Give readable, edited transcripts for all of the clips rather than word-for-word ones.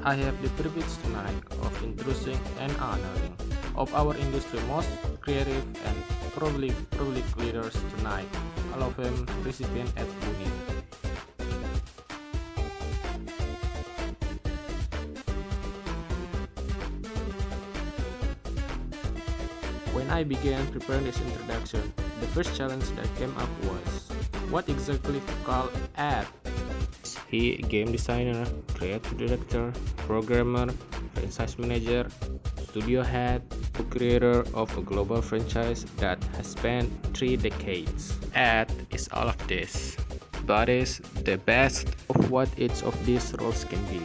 I have the privilege tonight of introducing and honoring of our industry most creative and public leaders tonight, all of them recipient at Buni. When I began preparing this introduction, the first challenge that came up was what exactly to call Ed. He game designer, creative director, programmer, franchise manager, studio head, co-creator of a global franchise that has spanned 3 decades. Ed is all of this, but is the best of what each of these roles can be.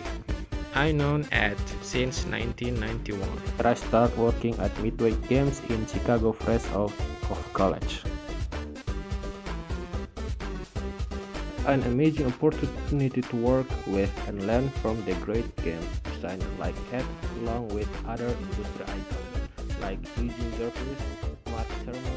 I known Ed since 1991, where I started working at Midway Games in Chicago fresh out of college. An amazing opportunity to work with and learn from the great game designers like Ed, along with other industry icons like Eugene Jervis, Mark Cerno,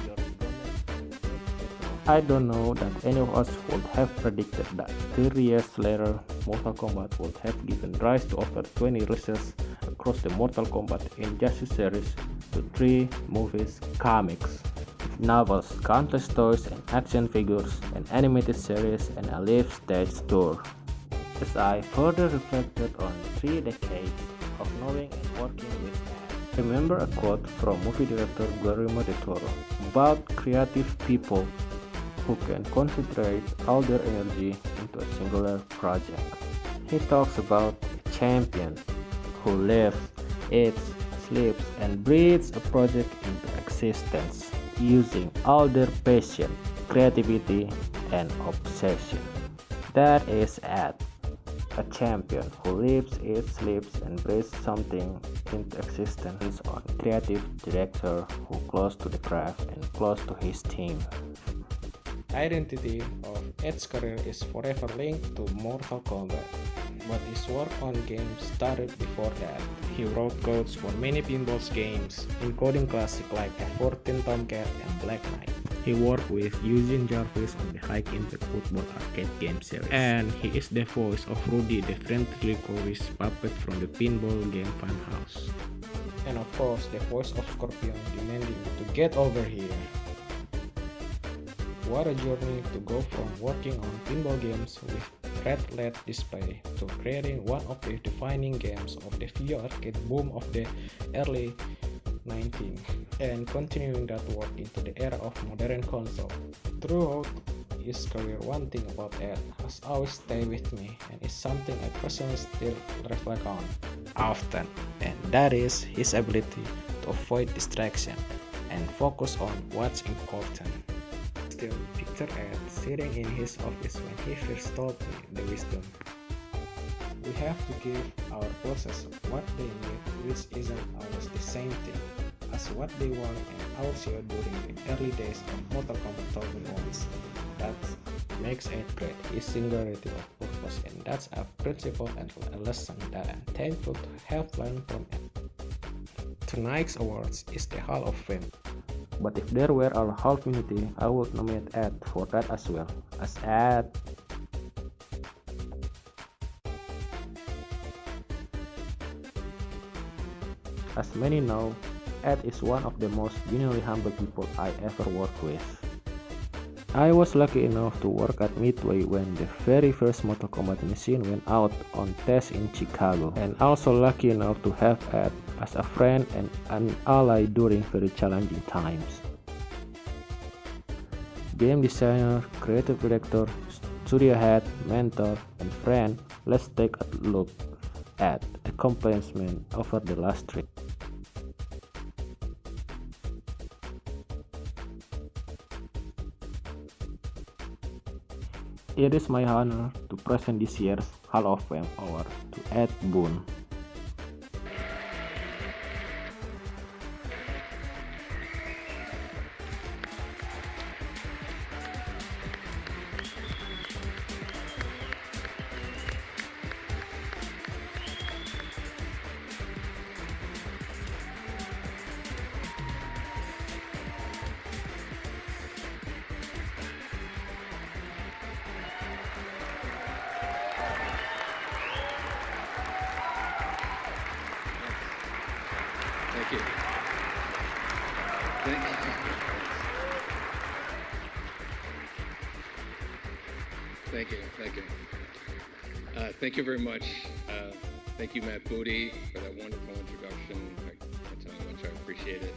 George Gomez. I don't know that any of us would have predicted that 30 years later, Mortal Kombat would have given rise to over 20 releases across the Mortal Kombat Injustice series to 3 movies, comics, novels, countless toys and action figures, an animated series, and a live stage tour. As I further reflected on 3 decades of knowing and working with Ed, I remember a quote from movie director Guillermo del Toro about creative people who can concentrate all their energy into a singular project. He talks about a champion who lives, eats, sleeps, and breathes a project into existence using all their passion, creativity, and obsession. That is Ed, a champion who lives, eats, sleeps, and breathes something into existence. Is a creative director who close to the craft and close to his team. Identity of Ed's career is forever linked to Mortal Kombat, but his work on games started before that. He wrote codes for many pinball games, including classics like F-14 Tomcat and Black Knight. He worked with Eugene Jervis on the High Impact Football arcade game series, and he is the voice of Rudy, the ventriloquist puppet from the pinball game Funhouse. And of course, the voice of Scorpion demanding to get over here. What a journey to go from working on pinball games with red LED display to creating one of the defining games of the video arcade boom of the early 90s and continuing that work into the era of modern console. Throughout his career, one thing about Ed has always stayed with me and is something I personally still reflect on often, and that is his ability to avoid distraction and focus on what's important. Still picture Ed sitting in his office when he first told me the wisdom. We have to give our bosses what they need, which isn't always the same thing as what they want, and also during the early days of Mortal Kombat 2001. That makes Ed great, his singularity of purpose, and that's a principle and a lesson that I'm thankful to have learned from Ed. Tonight's awards is the Hall of Fame. But if there were a whole community, I would nominate Ed for that as well. As Ed. As many know, Ed is one of the most genuinely humble people I ever worked with. I was lucky enough to work at Midway when the very first Mortal Kombat machine went out on test in Chicago, and also lucky enough to have Ed as a friend and an ally during very challenging times. Game designer, creative director, studio head, mentor, and friend, let's take a look at accomplishment over the last 3. It is my honor to present this year's Hall of Fame award to Ed Boon. Thank you. Thank you. Thank you very much. Thank you, Matt Booty, for that wonderful introduction. I tell you how much I appreciate it.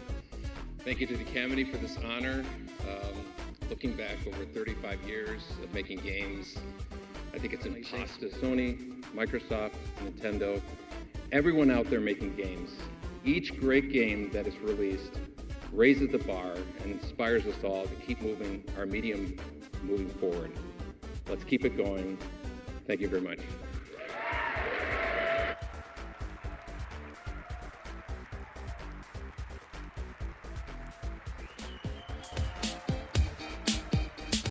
Thank you to the Academy for this honor. Looking back over 35 years of making games, I think it's impossible. Sony, Microsoft, Nintendo, everyone out there making games. Each great game that is released raises the bar and inspires us all to keep moving our medium moving forward. Let's keep it going. Thank you very much.